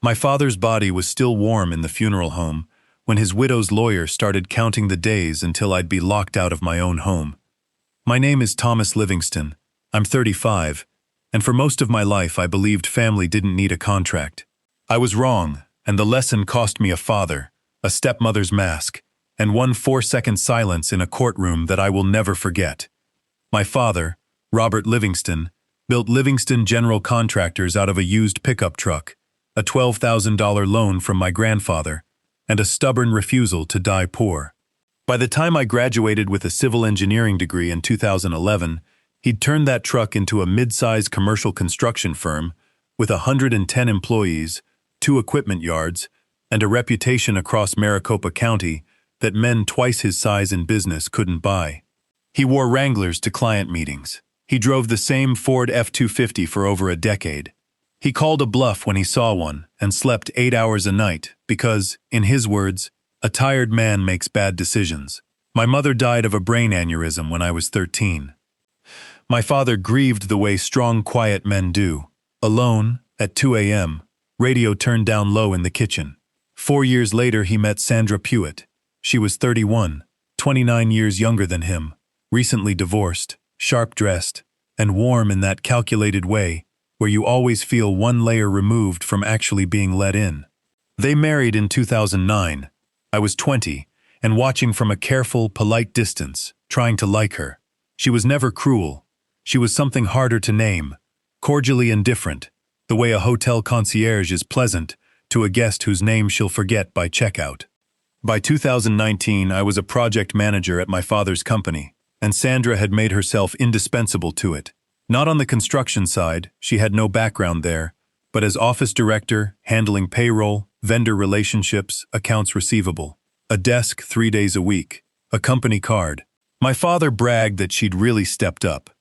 My father's body was still warm in the funeral home when his widow's lawyer started counting the days until I'd be locked out of my own home. My name is Thomas Livingston. I'm 35, and for most of my life I believed family didn't need a contract. I was wrong, and the lesson cost me a father, a stepmother's mask, and one 4-second silence in a courtroom that I will never forget. My father, Robert Livingston, built Livingston General Contractors out of a used pickup truck, a $12,000 loan from my grandfather, and a stubborn refusal to die poor. By the time I graduated with a civil engineering degree in 2011, he'd turned that truck into a mid-sized commercial construction firm with 110 employees, 2 equipment yards, and a reputation across Maricopa County that men twice his size in business couldn't buy. He wore Wranglers to client meetings. He drove the same Ford F-250 for over a decade. He called a bluff when he saw one and slept 8 hours a night because, in his words, a tired man makes bad decisions. My mother died of a brain aneurysm when I was 13. My father grieved the way strong, quiet men do. Alone, at 2 a.m., radio turned down low in the kitchen. 4 years later, he met Sandra Pewitt. She was 31, 29 years younger than him, recently divorced, sharp-dressed, and warm in that calculated way where you always feel one layer removed from actually being let in. They married in 2009. I was 20, and watching from a careful, polite distance, trying to like her. She was never cruel. She was something harder to name, cordially indifferent, the way a hotel concierge is pleasant to a guest whose name she'll forget by checkout. By 2019, I was a project manager at my father's company, and Sandra had made herself indispensable to it. Not on the construction side, she had no background there, but as office director, handling payroll, vendor relationships, accounts receivable. A desk 3 days a week, a company card. My father bragged that she'd really stepped up.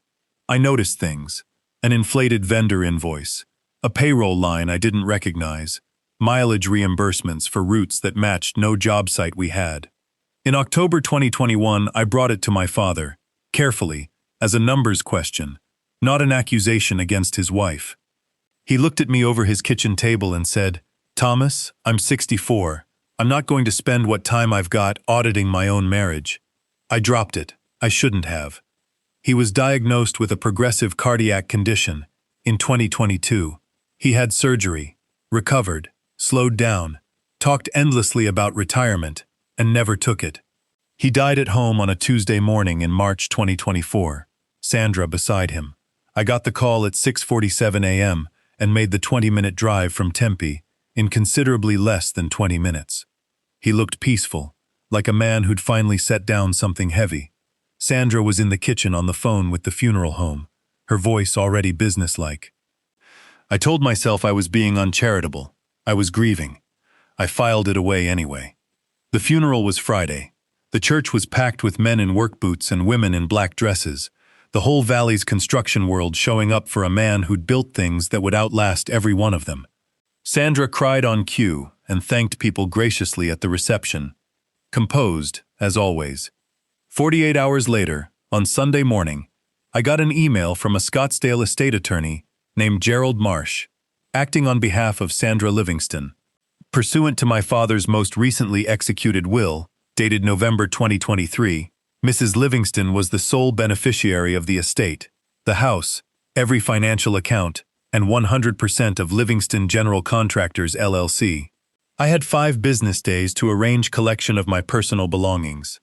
I noticed things. An inflated vendor invoice, a payroll line I didn't recognize, mileage reimbursements for routes that matched no job site we had. In October 2021, I brought it to my father, carefully, as a numbers question, not an accusation against his wife. He looked at me over his kitchen table and said, "Thomas, I'm 64. I'm not going to spend what time I've got auditing my own marriage." I dropped it. I shouldn't have. He was diagnosed with a progressive cardiac condition. In 2022, he had surgery, recovered, slowed down, talked endlessly about retirement, and never took it. He died at home on a Tuesday morning in March 2024, Sandra beside him. I got the call at 6:47 a.m. and made the 20-minute drive from Tempe in considerably less than 20 minutes. He looked peaceful, like a man who'd finally set down something heavy. Sandra was in the kitchen on the phone with the funeral home, her voice already businesslike. I told myself I was being uncharitable. I was grieving. I filed it away anyway. The funeral was Friday. The church was packed with men in work boots and women in black dresses, the whole valley's construction world showing up for a man who'd built things that would outlast every one of them. Sandra cried on cue and thanked people graciously at the reception. Composed, as always. 48 hours later, on Sunday morning, I got an email from a Scottsdale estate attorney named Gerald Marsh, acting on behalf of Sandra Livingston. Pursuant to my father's most recently executed will, dated November 2023, Mrs. Livingston was the sole beneficiary of the estate, the house, every financial account, and 100% of Livingston General Contractors, LLC. I had 5 business days to arrange collection of my personal belongings.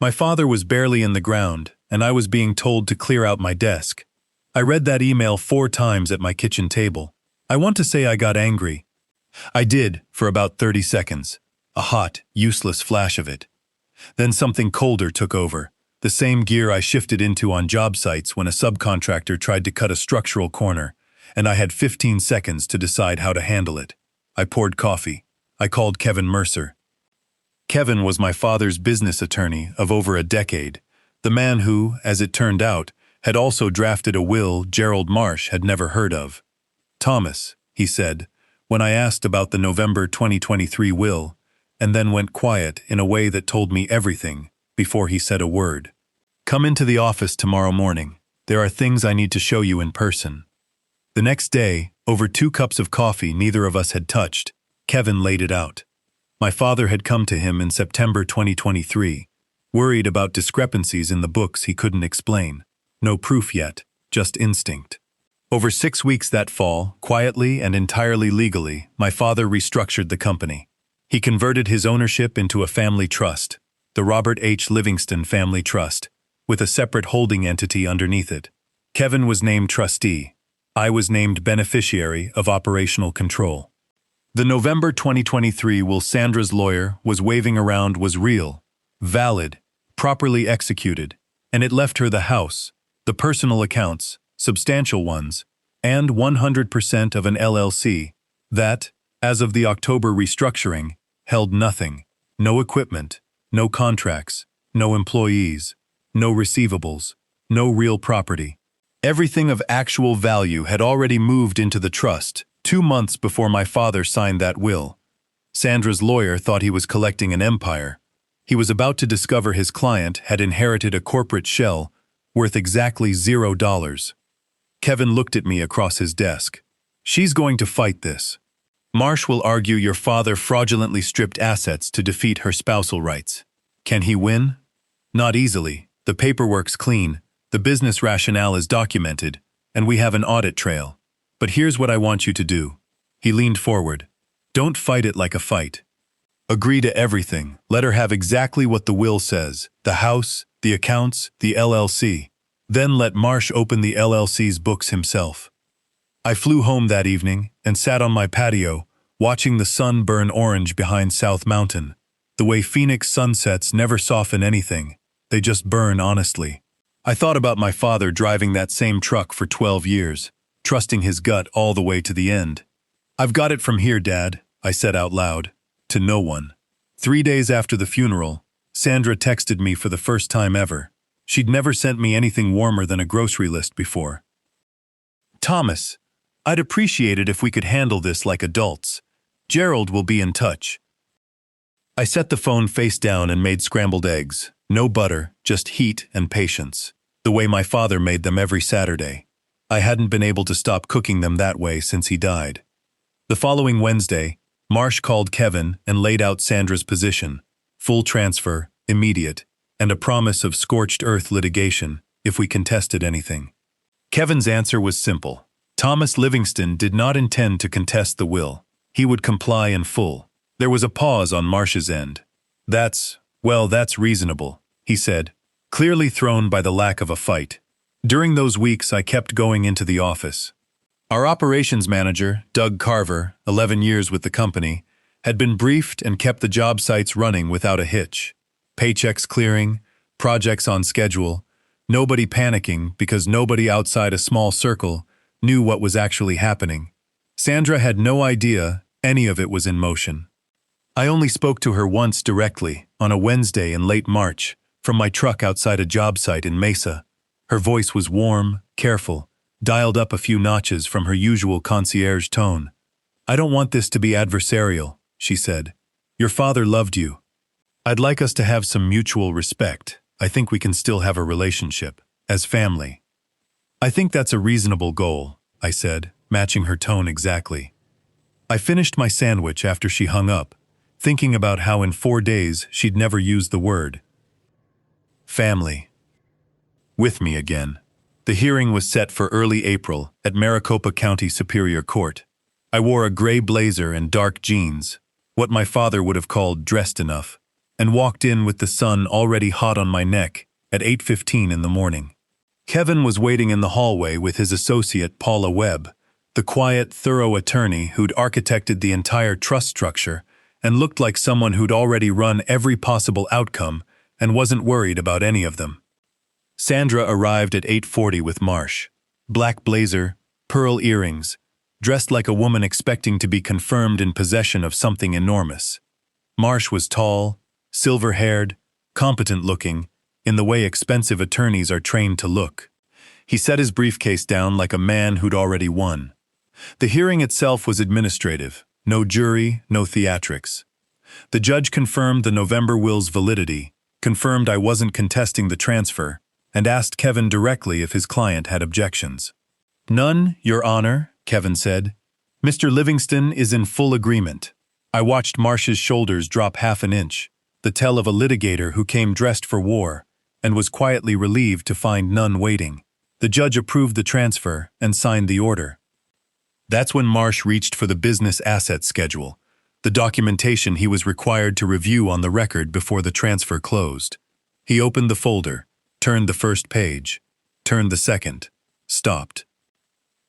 My father was barely in the ground, and I was being told to clear out my desk. I read that email 4 times at my kitchen table. I want to say I got angry. I did, for about 30 seconds. A hot, useless flash of it. Then something colder took over, the same gear I shifted into on job sites when a subcontractor tried to cut a structural corner, and I had 15 seconds to decide how to handle it. I poured coffee. I called Kevin Mercer. Kevin was my father's business attorney of over a decade, the man who, as it turned out, had also drafted a will Gerald Marsh had never heard of. "Thomas," he said, when I asked about the November 2023 will, and then went quiet in a way that told me everything before he said a word. "Come into the office tomorrow morning. There are things I need to show you in person." The next day, over 2 cups of coffee neither of us had touched, Kevin laid it out. My father had come to him in September 2023, worried about discrepancies in the books he couldn't explain. No proof yet, just instinct. Over 6 weeks that fall, quietly and entirely legally, my father restructured the company. He converted his ownership into a family trust, the Robert H. Livingston Family Trust, with a separate holding entity underneath it. Kevin was named trustee. I was named beneficiary of operational control. The November 2023 will Sandra's lawyer was waving around was real, valid, properly executed, and it left her the house, the personal accounts, substantial ones, and 100% of an LLC that, as of the October restructuring, held nothing, no equipment, no contracts, no employees, no receivables, no real property. Everything of actual value had already moved into the trust 2 months before my father signed that will. Sandra's lawyer thought he was collecting an empire. He was about to discover his client had inherited a corporate shell worth exactly $0. Kevin looked at me across his desk. She's going to fight this. Marsh will argue your father fraudulently stripped assets to defeat her spousal rights. Can he win? Not easily. The paperwork's clean, the business rationale is documented, and we have an audit trail. But here's what I want you to do. He leaned forward. Don't fight it like a fight. Agree to everything. Let her have exactly what the will says, the house, the accounts, the LLC. Then let Marsh open the LLC's books himself. I flew home that evening and sat on my patio, watching the sun burn orange behind South Mountain. The way Phoenix sunsets never soften anything, they just burn honestly. I thought about my father driving that same truck for 12 years, trusting his gut all the way to the end. I've got it from here, Dad, I said out loud, to no one. 3 days after the funeral, Sandra texted me for the first time ever. She'd never sent me anything warmer than a grocery list before. Thomas, I'd appreciate it if we could handle this like adults. Gerald will be in touch. I set the phone face down and made scrambled eggs. No butter, just heat and patience. The way my father made them every Saturday. I hadn't been able to stop cooking them that way since he died. The following Wednesday, Marsh called Kevin and laid out Sandra's position. Full transfer, immediate, and a promise of scorched earth litigation if we contested anything. Kevin's answer was simple. Thomas Livingston did not intend to contest the will. He would comply in full. There was a pause on Marsh's end. That's reasonable, he said, clearly thrown by the lack of a fight. During those weeks, I kept going into the office. Our operations manager, Doug Carver, 11 years with the company, had been briefed and kept the job sites running without a hitch. Paychecks clearing, projects on schedule, nobody panicking because nobody outside a small circle knew what was actually happening. Sandra had no idea any of it was in motion. I only spoke to her once directly, on a Wednesday in late March, from my truck outside a job site in Mesa. Her voice was warm, careful, dialed up a few notches from her usual concierge tone. I don't want this to be adversarial, she said. Your father loved you. I'd like us to have some mutual respect. I think we can still have a relationship, as family. I think that's a reasonable goal, I said, matching her tone exactly. I finished my sandwich after she hung up, thinking about how in 4 days she'd never used the word. Family. With me again. The hearing was set for early April at Maricopa County Superior Court. I wore a gray blazer and dark jeans, what my father would have called dressed enough, and walked in with the sun already hot on my neck at 8:15 in the morning. Kevin was waiting in the hallway with his associate Paula Webb, the quiet, thorough attorney who'd architected the entire trust structure and looked like someone who'd already run every possible outcome and wasn't worried about any of them. Sandra arrived at 8:40 with Marsh. Black blazer, pearl earrings, dressed like a woman expecting to be confirmed in possession of something enormous. Marsh was tall, silver-haired, competent-looking, in the way expensive attorneys are trained to look. He set his briefcase down like a man who'd already won. The hearing itself was administrative, no jury, no theatrics. The judge confirmed the November will's validity, confirmed I wasn't contesting the transfer, and asked Kevin directly if his client had objections. None, Your Honor, Kevin said. Mr. Livingston is in full agreement. I watched Marsh's shoulders drop half an inch, the tell of a litigator who came dressed for war, and was quietly relieved to find none waiting. The judge approved the transfer and signed the order. That's when Marsh reached for the business asset schedule, the documentation he was required to review on the record before the transfer closed. He opened the folder, turned the first page, turned the second, stopped.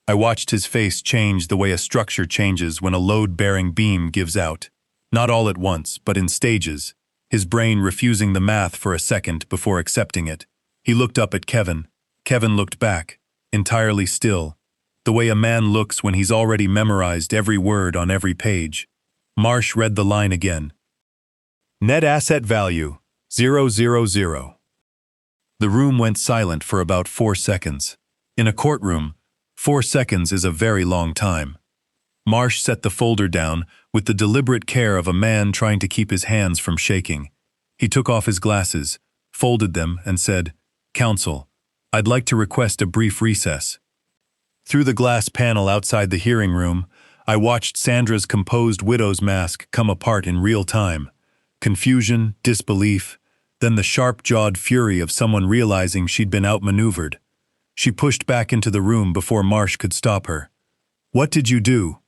I watched his face change the way a structure changes when a load-bearing beam gives out. Not all at once, but in stages, his brain refusing the math for a second before accepting it. He looked up at Kevin. Kevin looked back, entirely still, the way a man looks when he's already memorized every word on every page. Marsh read the line again. Net asset value, 000. The room went silent for about 4 seconds. In a courtroom, 4 seconds is a very long time. Marsh set the folder down with the deliberate care of a man trying to keep his hands from shaking. He took off his glasses, folded them, and said, "Counsel, I'd like to request a brief recess." Through the glass panel outside the hearing room, I watched Sandra's composed widow's mask come apart in real time. Confusion, disbelief, then the sharp-jawed fury of someone realizing she'd been outmaneuvered. She pushed back into the room before Marsh could stop her. "What did you do?"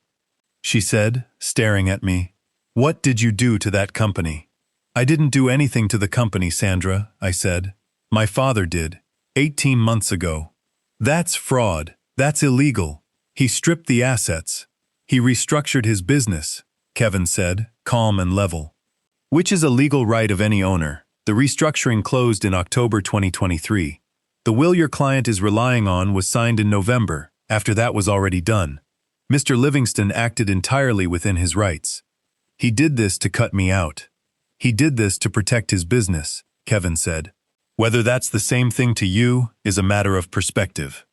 she said, staring at me. "What did you do to that company?" "I didn't do anything to the company, Sandra," I said. "My father did, 18 months ago." "That's fraud. That's illegal. He stripped the assets. He restructured his business," Kevin said, calm and level. "Which is a legal right of any owner. The restructuring closed in October 2023. The will your client is relying on was signed in November. After that was already done. Mr. Livingston acted entirely within his rights. He did this to cut me out. He did this to protect his business," Kevin said. "Whether that's the same thing to you is a matter of perspective."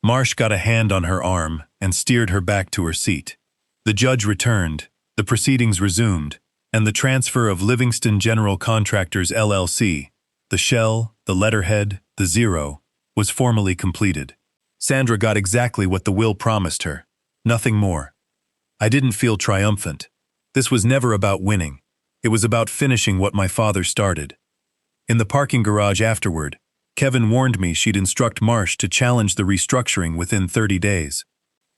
Marsh got a hand on her arm and steered her back to her seat. The judge returned, the proceedings resumed, and the transfer of Livingston General Contractors LLC, the shell, the letterhead, the zero, was formally completed. Sandra got exactly what the will promised her, nothing more. I didn't feel triumphant. This was never about winning. It was about finishing what my father started. In the parking garage afterward, Kevin warned me she'd instruct Marsh to challenge the restructuring within 30 days.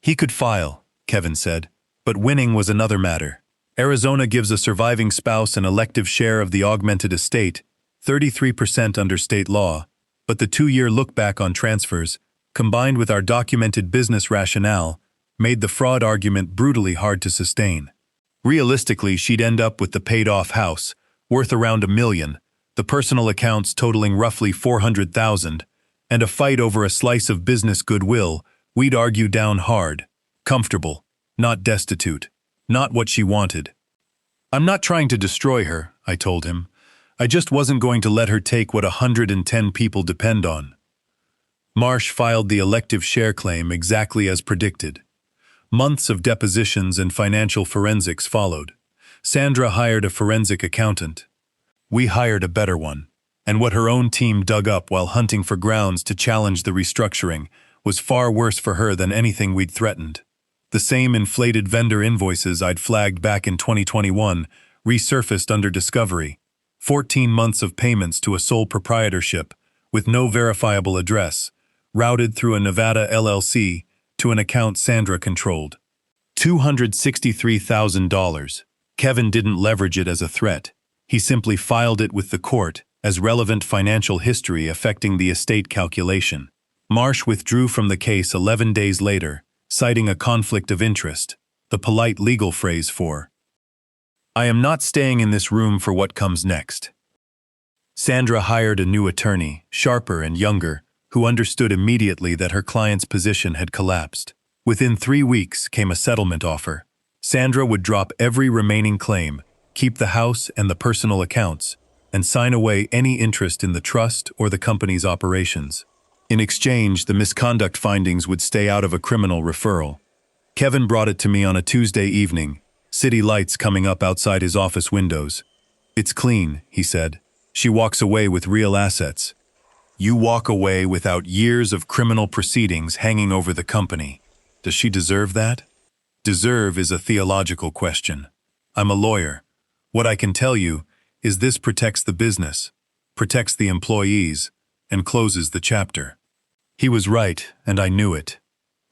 He could file, Kevin said, but winning was another matter. Arizona gives a surviving spouse an elective share of the augmented estate, 33% under state law, but the 2-year look-back on transfers, combined with our documented business rationale, made the fraud argument brutally hard to sustain. Realistically, she'd end up with the paid-off house, worth around $1 million, the personal accounts totaling roughly $400,000, and a fight over a slice of business goodwill we'd argue down hard, comfortable, not destitute, not what she wanted. "I'm not trying to destroy her," I told him. "I just wasn't going to let her take what 110 people depend on." Marsh filed the elective share claim exactly as predicted. Months of depositions and financial forensics followed. Sandra hired a forensic accountant. We hired a better one, and what her own team dug up while hunting for grounds to challenge the restructuring was far worse for her than anything we'd threatened. The same inflated vendor invoices I'd flagged back in 2021 resurfaced under discovery. 14 months of payments to a sole proprietorship with no verifiable address, routed through a Nevada LLC to an account Sandra controlled. $263,000. Kevin didn't leverage it as a threat. He simply filed it with the court as relevant financial history affecting the estate calculation. Marsh withdrew from the case 11 days later, citing a conflict of interest, the polite legal phrase for, "I am not staying in this room for what comes next." Sandra hired a new attorney, sharper and younger, who understood immediately that her client's position had collapsed. Within 3 weeks came a settlement offer. Sandra would drop every remaining claim, keep the house and the personal accounts, and sign away any interest in the trust or the company's operations. In exchange, the misconduct findings would stay out of a criminal referral. Kevin brought it to me on a Tuesday evening, city lights coming up outside his office windows. "It's clean," he said. "She walks away with real assets. You walk away without years of criminal proceedings hanging over the company. Does she deserve that?" Deserve is a theological question. I'm a lawyer. What I can tell you is this protects the business, protects the employees, and closes the chapter." He was right, and I knew it.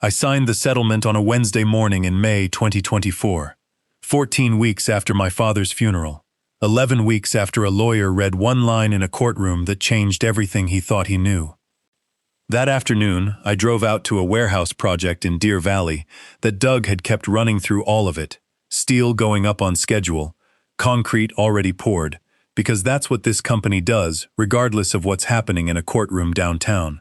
I signed the settlement on a Wednesday morning in May 2024, 14 weeks after my father's funeral, 11 weeks after a lawyer read one line in a courtroom that changed everything he thought he knew. That afternoon, I drove out to a warehouse project in Deer Valley that Doug had kept running through all of it, steel going up on schedule, concrete already poured, because that's what this company does, regardless of what's happening in a courtroom downtown.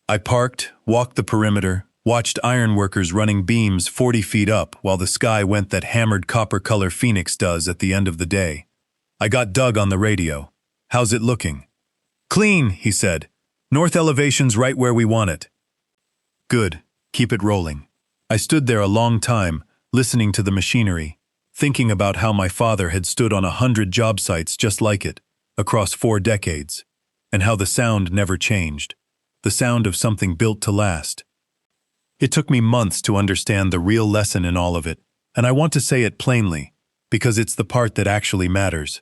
I parked, walked the perimeter, watched ironworkers running beams 40 feet up while the sky went that hammered copper-color Phoenix does at the end of the day. I got Doug on the radio. "How's it looking?" "Clean," he said. "North elevation's right where we want it." "Good. Keep it rolling." I stood there a long time, listening to the machinery, thinking about how my father had stood on 100 job sites just like it, across 4 decades, and how the sound never changed, the sound of something built to last. It took me months to understand the real lesson in all of it, and I want to say it plainly, because it's the part that actually matters.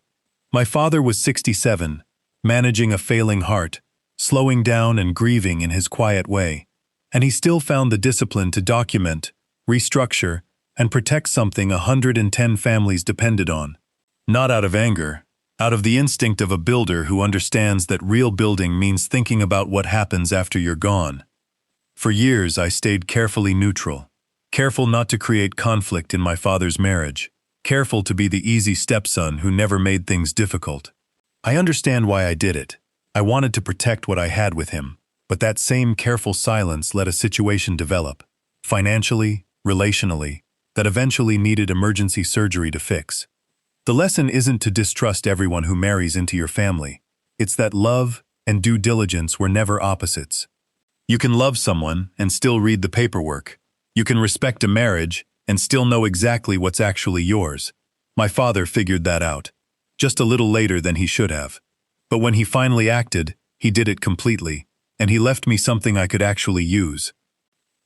My father was 67, managing a failing heart, slowing down and grieving in his quiet way, and he still found the discipline to document, restructure, and protect something 110 families depended on. Not out of anger, out of the instinct of a builder who understands that real building means thinking about what happens after you're gone. For years, I stayed carefully neutral, careful not to create conflict in my father's marriage, careful to be the easy stepson who never made things difficult. I understand why I did it. I wanted to protect what I had with him, but that same careful silence let a situation develop, financially, relationally, that eventually needed emergency surgery to fix. The lesson isn't to distrust everyone who marries into your family. It's that love and due diligence were never opposites. You can love someone and still read the paperwork. You can respect a marriage and still know exactly what's actually yours. My father figured that out, just a little later than he should have. But when he finally acted, he did it completely, and he left me something I could actually use.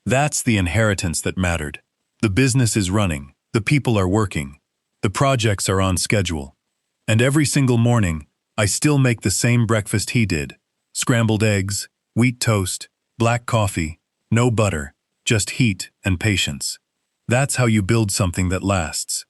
That's the inheritance that mattered. The business is running, the people are working, the projects are on schedule. And every single morning, I still make the same breakfast he did. Scrambled eggs, wheat toast, black coffee, no butter, just heat and patience. That's how you build something that lasts.